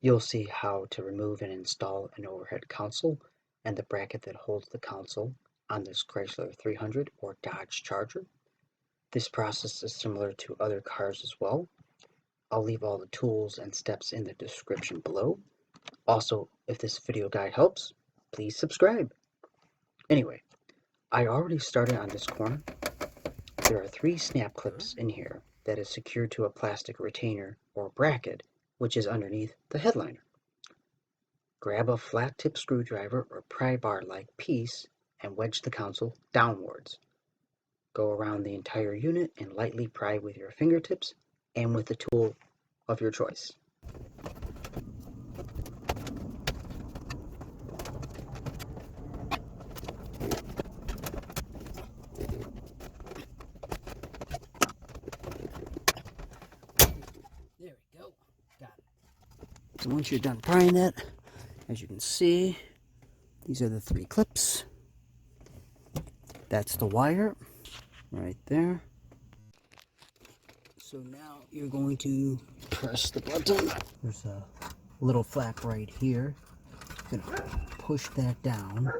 You'll see how to remove and install an overhead console and the bracket that holds the console on this Chrysler 300 or Dodge Charger. This process is similar to other cars as well. I'll leave all the tools and steps in the description below. Also, if this video guide helps, please subscribe. Anyway, I already started on this corner. There are 3 snap clips in here that is secured to a plastic retainer or bracket which is underneath the headliner. Grab a flat tip screwdriver or pry bar like piece and wedge the console downwards. Go around the entire unit and lightly pry with your fingertips and with the tool of your choice. There we go. Got it. So once you're done prying that, as you can see, these are the 3 clips. That's the wire right there. So now you're going to press the button. There's a little flap right here. You're going to push that down.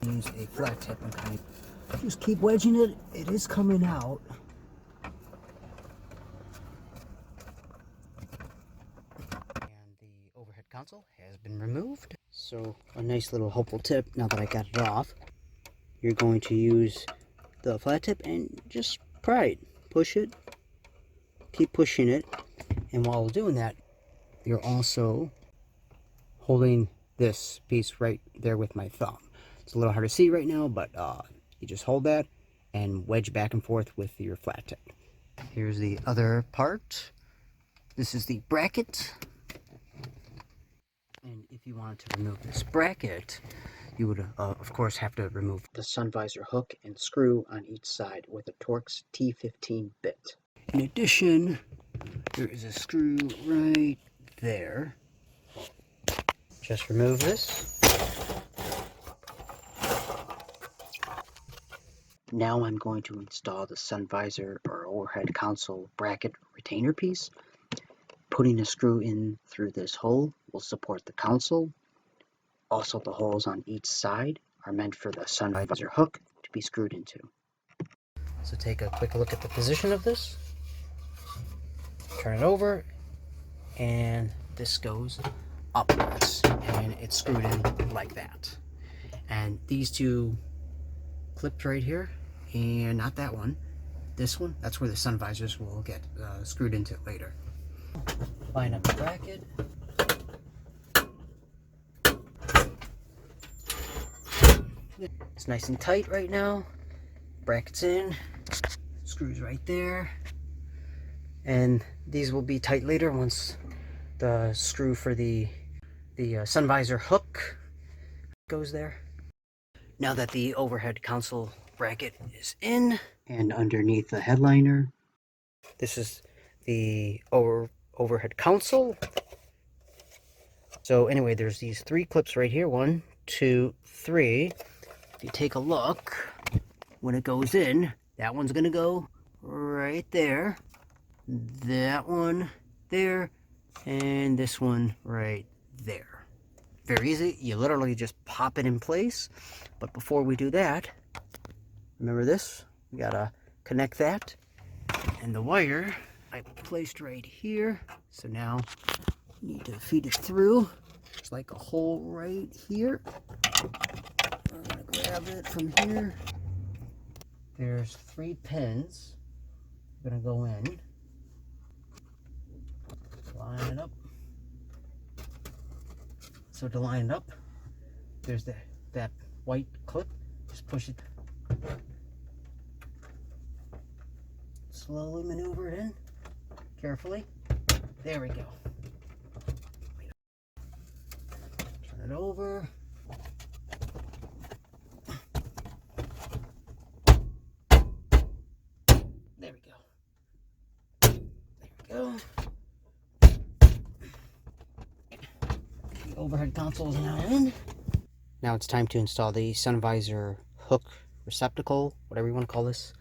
Use a flat tip and kind of just keep wedging it. It is coming out. And the overhead console has been removed. So a nice little helpful tip, now that I got it off, you're going to use the flat tip and just pry it. Push it. Keep pushing it. And while doing that, you're also holding this piece right there with my thumb. It's a little hard to see right now, but you just hold that and wedge back and forth with your flat tip. Here's the other part. This is the bracket. And if you wanted to remove this bracket, you would, of course, have to remove the sun visor hook and screw on each side with a Torx T15 bit. In addition, there is a screw right there. Just remove this. Now I'm going to install the sun visor or overhead console bracket retainer piece. Putting a screw in through this hole will support the console. Also, the holes on each side are meant for the sun visor hook to be screwed into. So take a quick look at the position of this. Turn it over, and this goes upwards, and it's screwed in like that. And these 2 clips right here, and not that one, this one, that's where the sun visors will get screwed into later. Line up the bracket. It's nice and tight right now. Bracket's in, screws right there. And these will be tight later once the screw for the sun visor hook goes there. Now that the overhead console bracket is in and underneath the headliner, this is the overhead console. So anyway, there's these 3 clips right here. 1, 2, 3. If you take a look, when it goes in, that one's gonna go right there. That one there, and this one right there. Very easy. You literally just pop it in place. But before we do that, remember this? We gotta connect that. And the wire I placed right here. So now you need to feed it through. There's like a hole right here. I'm gonna grab it from here. There's 3 pins. I'm gonna go in. Line it up. So to line it up, there's that white clip. Just push it. Slowly maneuver it in. Carefully. There we go. Turn it over. There we go. There we go. The overhead console is now in. Now it's time to install the sun visor hook receptacle, whatever you want to call this.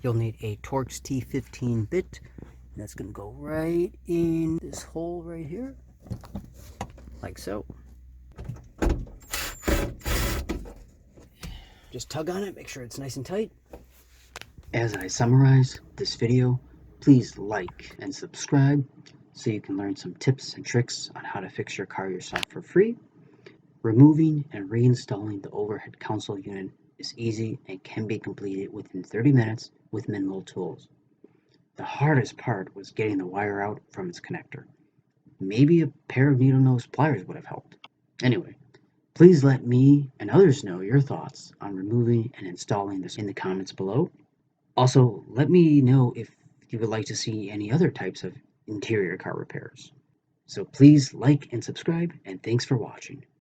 You'll need a Torx T15 bit That's going to go right in this hole right here, like so. Just tug on it, make sure it's nice and tight. As I summarize this video, please like and subscribe so you can learn some tips and tricks on how to fix your car yourself for free. Removing and reinstalling the overhead console unit is easy and can be completed within 30 minutes with minimal tools. The hardest part was getting the wire out from its connector. Maybe a pair of needle nose pliers would have helped. Anyway, please let me and others know your thoughts on removing and installing this in the comments below. Also, let me know if you would like to see any other types of interior car repairs. So please like and subscribe, and thanks for watching.